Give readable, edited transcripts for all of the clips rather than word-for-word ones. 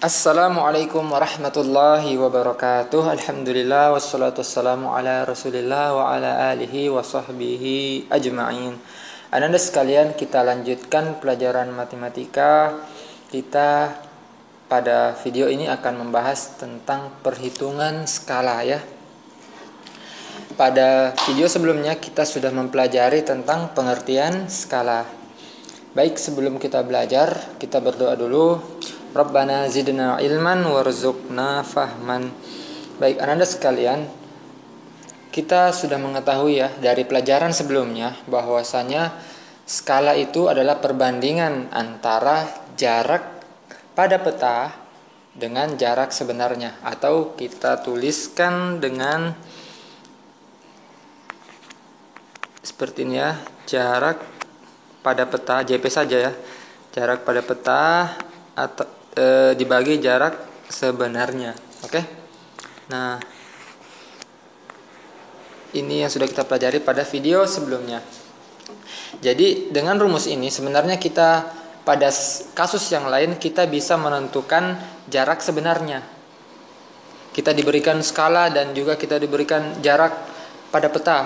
Assalamualaikum warahmatullahi wabarakatuh. Alhamdulillah wassalatu wassalamu ala Rasulillah wa ala alihi wa sahbihi ajma'in. Ananda sekalian, kita lanjutkan pelajaran matematika. Kita pada video ini akan membahas tentang perhitungan skala ya. Pada video sebelumnya kita sudah mempelajari tentang pengertian skala. Baik, sebelum kita belajar, kita berdoa dulu. Rabbana zidna ilman warzuqna fahman. Baik, ananda sekalian, kita sudah mengetahui ya dari pelajaran sebelumnya bahwasanya skala itu adalah perbandingan antara jarak pada peta dengan jarak sebenarnya, atau kita tuliskan dengan seperti ini ya, jarak pada peta JP saja ya. Jarak pada peta atau dibagi jarak sebenarnya. Oke. Nah, ini yang sudah kita pelajari pada video sebelumnya. Jadi dengan rumus ini sebenarnya kita pada kasus yang lain kita bisa menentukan jarak sebenarnya. Kita diberikan skala dan juga kita diberikan jarak pada peta.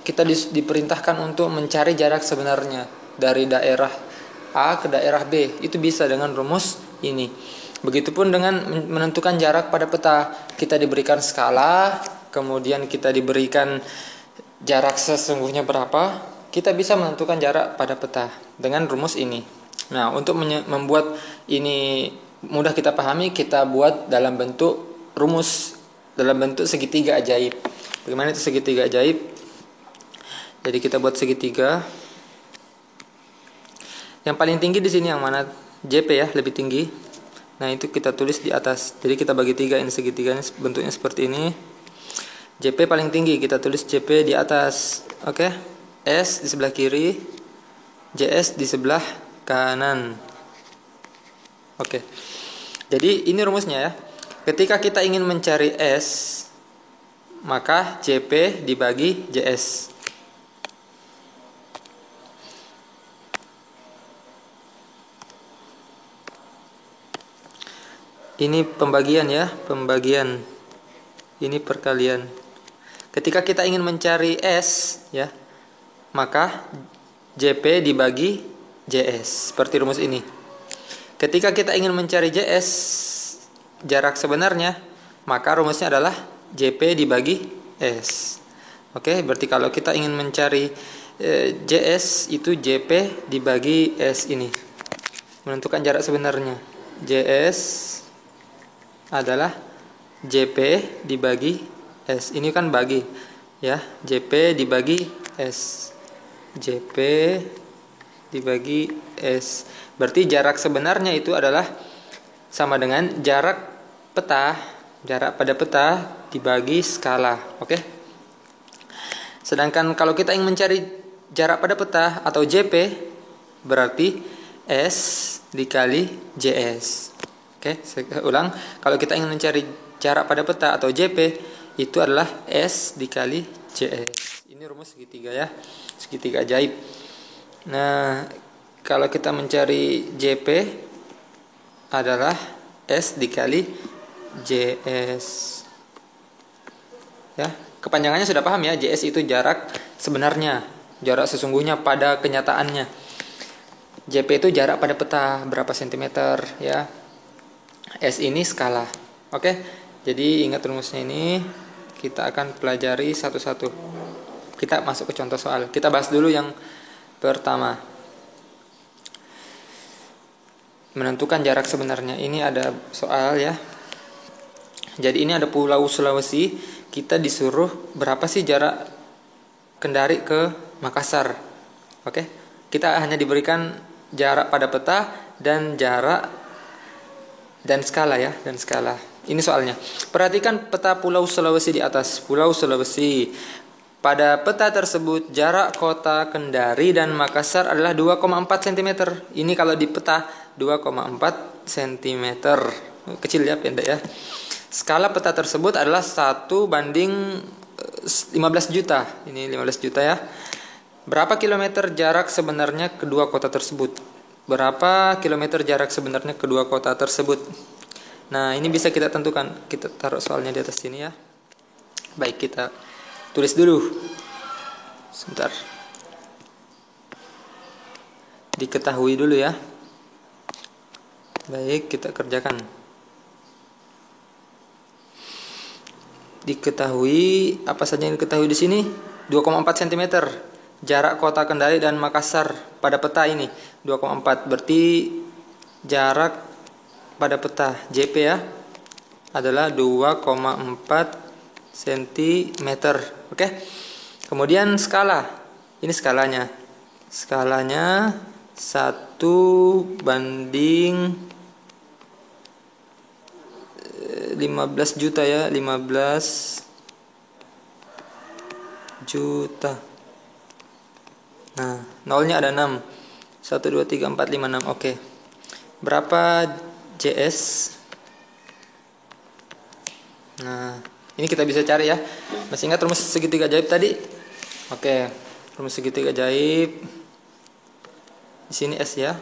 Kita diperintahkan untuk mencari jarak sebenarnya dari daerah A ke daerah B. Itu bisa dengan rumus ini. Begitupun dengan menentukan jarak pada peta. Kita diberikan skala, kemudian kita diberikan jarak sesungguhnya berapa, kita bisa menentukan jarak pada peta dengan rumus ini. Nah, untuk membuat ini mudah kita pahami, kita buat dalam bentuk rumus, dalam bentuk segitiga ajaib. Bagaimana itu segitiga ajaib? Jadi kita buat segitiga. Yang paling tinggi di sini yang mana? JP ya, lebih tinggi. Nah, itu kita tulis di atas. Jadi kita bagi 3, ini segitiganya bentuknya seperti ini. JP paling tinggi, kita tulis JP di atas. Oke. S di sebelah kiri, JS di sebelah kanan. Oke. Jadi ini rumusnya ya. Ketika kita ingin mencari S, maka JP dibagi JS. Ini pembagian ya, pembagian. Ini perkalian. Ketika kita ingin mencari S ya, maka JP dibagi JS, seperti rumus ini. Ketika kita ingin mencari JS, jarak sebenarnya, maka rumusnya adalah JP dibagi S. Oke, berarti kalau kita ingin mencari JS, itu JP dibagi S ini. Menentukan jarak sebenarnya. JS adalah JP dibagi S. Ini kan bagi ya, JP dibagi S. JP dibagi S. Berarti jarak sebenarnya itu adalah sama dengan jarak peta, jarak pada peta dibagi skala. Oke. Sedangkan kalau kita ingin mencari jarak pada peta atau JP, berarti S dikali JS. Oke, saya ulang. Kalau kita ingin mencari jarak pada peta atau JP, itu adalah S dikali JS. Ini rumus segitiga ya, segitiga ajaib. Nah, kalau kita mencari JP adalah S dikali JS. Ya, kepanjangannya sudah paham ya. JS itu jarak sebenarnya, jarak sesungguhnya pada kenyataannya. JP itu jarak pada peta berapa sentimeter ya. S ini skala. Oke. Jadi ingat rumusnya ini. Kita akan pelajari satu-satu. Kita masuk ke contoh soal. Kita bahas dulu yang pertama. Menentukan jarak sebenarnya. Ini ada soal ya. Jadi ini ada Pulau Sulawesi. Kita disuruh berapa sih jarak Kendari ke Makassar. Oke. Kita hanya diberikan jarak pada peta dan jarak dan skala ya, dan skala. Ini soalnya. Perhatikan peta Pulau Sulawesi di atas. Pulau Sulawesi. Pada peta tersebut jarak kota Kendari dan Makassar adalah 2,4 cm. Ini kalau di peta 2,4 cm. Kecil ya, pendek ya. Skala peta tersebut adalah 1 banding 15 juta. Ini 15 juta ya. Berapa kilometer jarak sebenarnya kedua kota tersebut? Berapa kilometer jarak sebenarnya kedua kota tersebut? Nah, ini bisa kita tentukan. Kita taruh soalnya di atas sini ya. Baik, kita tulis dulu. Sebentar. Diketahui dulu ya. Baik, kita kerjakan. Diketahui, apa saja yang diketahui di sini? 2,4 cm. Jarak kota Kendari dan Makassar pada peta ini 2,4. Berarti jarak pada peta JP ya adalah 2,4 cm. Oke. Kemudian skala. Ini skalanya. Skalanya 1:15 juta ya, 15 juta. Nah, nolnya ada 6. 1, 2, 3, 4, 5, 6. Oke. Berapa JS? Nah, ini kita bisa cari ya. Masih ingat rumus segitiga ajaib tadi? Oke. Rumus segitiga ajaib. Di sini S ya.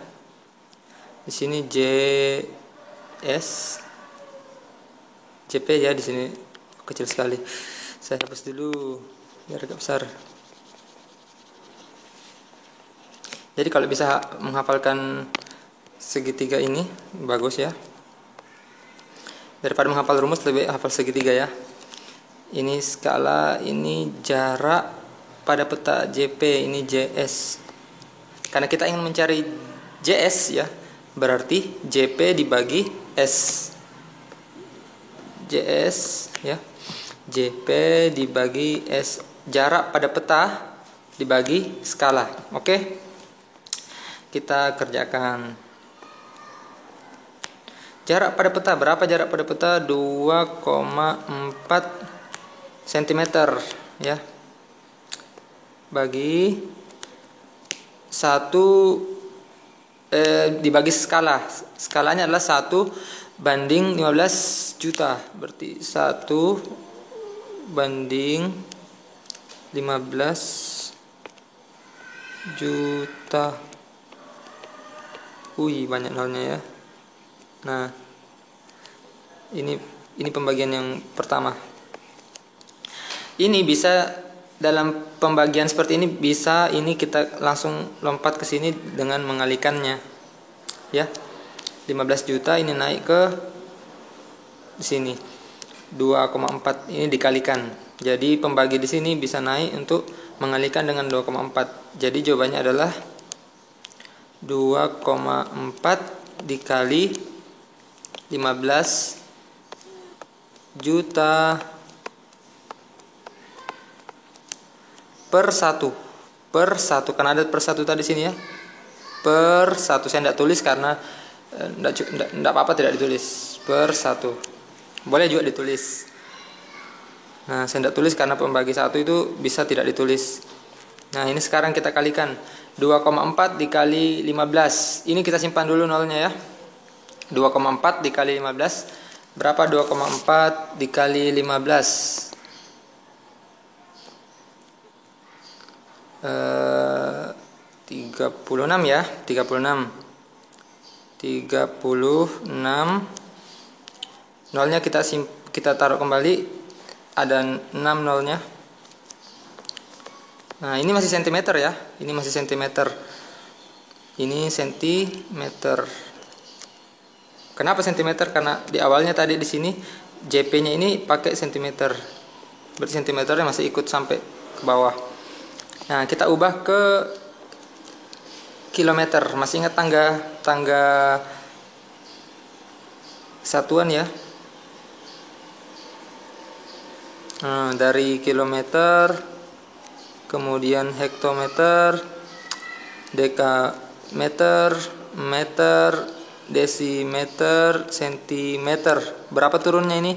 Di sini JS. JP ya di sini kecil sekali. Saya hapus dulu biar agak besar. Jadi kalau bisa menghafalkan segitiga ini bagus ya. Daripada menghafal rumus lebih hafal segitiga ya. Ini skala, ini jarak pada peta JP, ini JS. Karena kita ingin mencari JS ya, berarti JP dibagi S. JS ya. JP dibagi S, jarak pada peta dibagi skala. Oke. Kita kerjakan. Jarak pada peta, berapa jarak pada peta? 2,4 cm ya. Bagi 1 dibagi skala. Skalanya adalah 1:15 juta. Berarti 1:15 juta. Banyak nolnya ya. Nah, ini pembagian yang pertama. Ini bisa dalam pembagian seperti ini bisa ini kita langsung lompat ke sini dengan mengalikannya. Ya. 15 juta ini naik ke di sini. 2,4 ini dikalikan. Jadi pembagi di sini bisa naik untuk mengalikan dengan 2,4. Jadi jawabannya adalah 2,4 dikali 15 juta per 1 karena ada per 1 tadi sini ya. Per 1 saya tidak tulis karena tidak apa-apa tidak ditulis. Per 1 boleh juga ditulis. Nah, saya tidak tulis karena pembagi 1 itu bisa tidak ditulis. Nah, ini sekarang kita kalikan 2,4 dikali 15. Ini kita simpan dulu nolnya ya. 2,4 dikali 15. Berapa 2,4 dikali 15? 36 ya. 36. Nolnya kita taruh kembali. Ada 6 nolnya. Nah, ini masih sentimeter ya. Ini masih sentimeter. Ini sentimeter. Kenapa sentimeter? Karena di awalnya tadi di sini JP-nya ini pakai sentimeter. Berarti sentimeternya masih ikut sampai ke bawah. Nah, kita ubah ke kilometer. Masih ingat tangga satuan ya? Nah, dari kilometer, kemudian hektometer, dekameter, meter, desimeter, sentimeter. Berapa turunnya ini?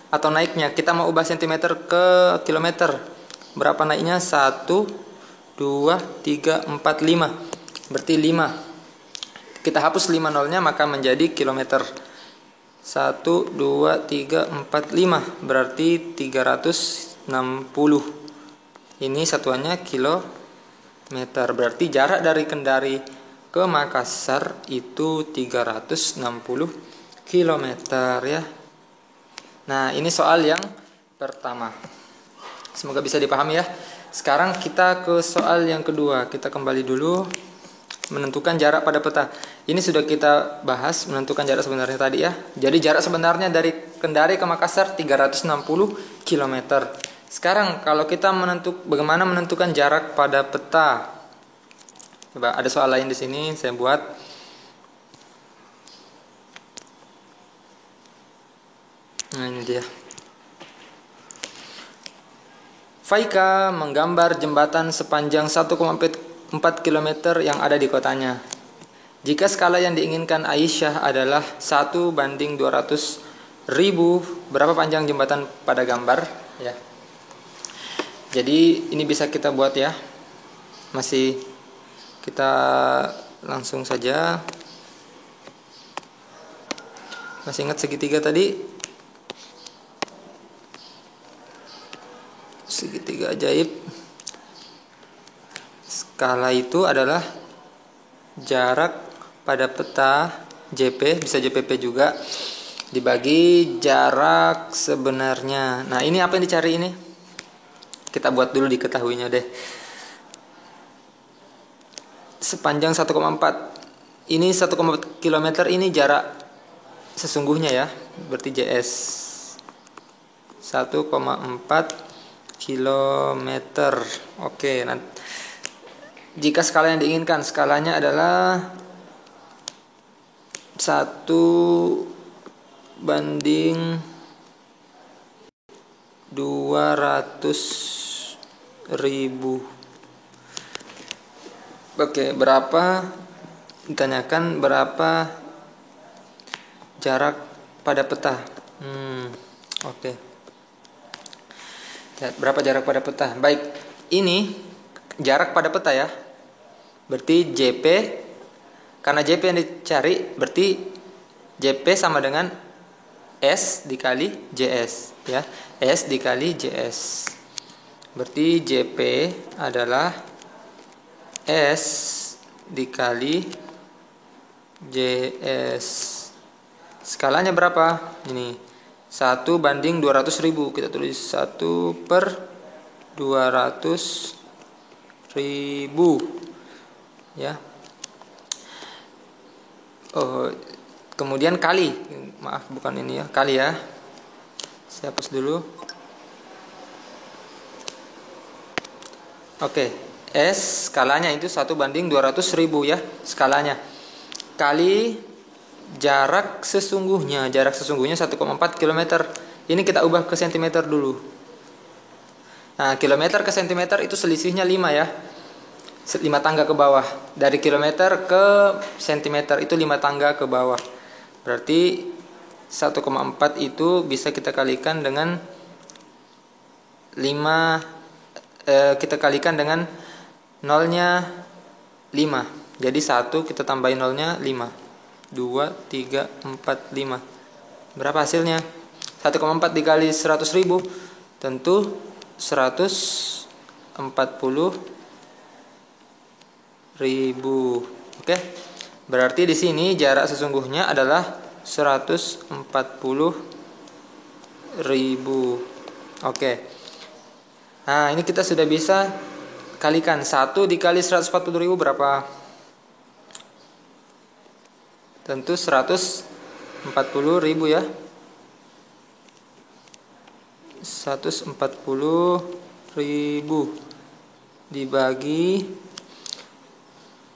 Atau naiknya? Kita mau ubah sentimeter ke kilometer. Berapa naiknya? 1, 2, 3, 4, 5. Berarti 5. Kita hapus 5 nolnya maka menjadi kilometer. 1, 2, 3, 4, 5. Berarti 360. Ini satuannya kilometer. Berarti jarak dari Kendari ke Makassar itu 360 kilometer ya. Nah, ini soal yang pertama. Semoga bisa dipahami ya. Sekarang kita ke soal yang kedua. Kita kembali dulu. Menentukan jarak pada peta. Ini sudah kita bahas menentukan jarak sebenarnya tadi ya. Jadi jarak sebenarnya dari Kendari ke Makassar 360 km. Sekarang kalau kita bagaimana menentukan jarak pada peta? Coba ada soal lain di sini saya buat. Nah, ini dia. Faika menggambar jembatan sepanjang 1,4 km yang ada di kotanya. Jika skala yang diinginkan Aisyah adalah 1:200.000, berapa panjang jembatan pada gambar? Ya. Jadi ini bisa kita buat ya. Masih kita langsung saja. Masih ingat segitiga tadi? Segitiga ajaib. Skala itu adalah jarak pada peta JP, bisa JPP juga, dibagi jarak sebenarnya. Nah, ini apa yang dicari ini? Kita buat dulu diketahuinya deh. Sepanjang 1,4. Ini 1,4 km ini jarak sesungguhnya ya. Berarti JS 1,4 kilometer. Oke, nanti jika skala yang diinginkan, skalanya adalah 1:200.000. Oke, berapa? Ditanyakan berapa jarak pada peta. Oke. Berapa jarak pada peta? Baik, ini jarak pada peta ya. Berarti JP, karena JP yang dicari, berarti JP sama dengan S dikali JS ya. S dikali JS. Berarti JP adalah S dikali JS. Skalanya berapa? Ini 1:200.000. Kita tulis 1/200.000 ya. Kemudian kali, maaf bukan ini ya, kali ya. Saya hapus dulu. Oke, S skalanya itu 1:200.000 ya, skalanya. Kali jarak sesungguhnya 1,4 km. Ini kita ubah ke cm dulu. Nah, kilometer ke cm itu selisihnya 5 ya. 5 tangga ke bawah. Dari kilometer ke cm itu 5 tangga ke bawah. Berarti 1,4 itu bisa kita kalikan dengan 5, kita kalikan dengan nolnya 5. Jadi 1 kita tambahin nolnya 5. 2, 3, 4, 5. Berapa hasilnya? 1,4 dikali 100.000 tentu 140.000. Oke. Berarti di sini jarak sesungguhnya adalah 140.000. Oke. Nah, ini kita sudah bisa kalikan 1 dikali 140.000 berapa? Tentu 140.000 ya. 140.000 dibagi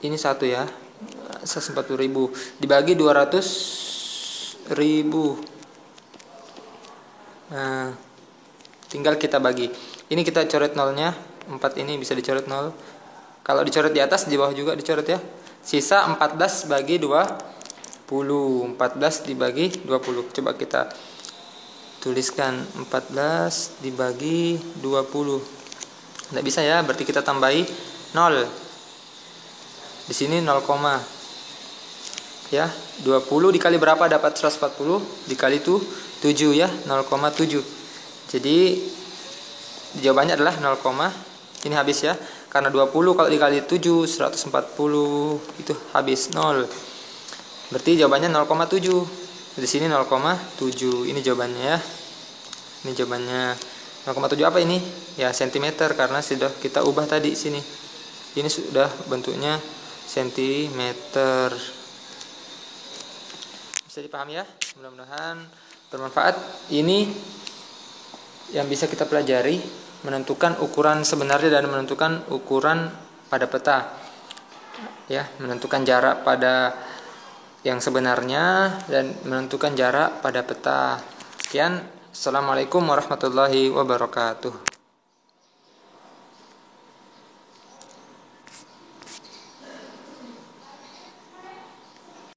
ini 1 ya. 140.000 dibagi 200.000. Nah, tinggal kita bagi. Ini kita coret nolnya. 4 ini bisa dicoret nol. Kalau dicoret di atas, di bawah juga dicoret ya. Sisa 14 bagi 20. 14 dibagi 20. Coba kita tuliskan 14 dibagi 20. Tidak bisa ya, berarti kita tambahi 0. Di sini 0, ya. 20 dikali berapa dapat 140? Dikali itu 7 ya, 0,7. Jadi jawabannya adalah 0, ini habis ya. Karena 20 kalau dikali 7 140 itu habis 0. Berarti jawabannya 0,7. Di sini 0,7. Ini jawabannya ya. Ini jawabannya. 0,7 apa ini? Ya, sentimeter, karena sudah kita ubah tadi sini. Ini sudah bentuknya sentimeter. Bisa dipahami ya? Mudah-mudahan bermanfaat. Ini yang bisa kita pelajari, menentukan ukuran sebenarnya dan menentukan ukuran pada peta. Ya, menentukan jarak pada yang sebenarnya dan menentukan jarak pada peta. Sekian. Assalamualaikum warahmatullahi wabarakatuh.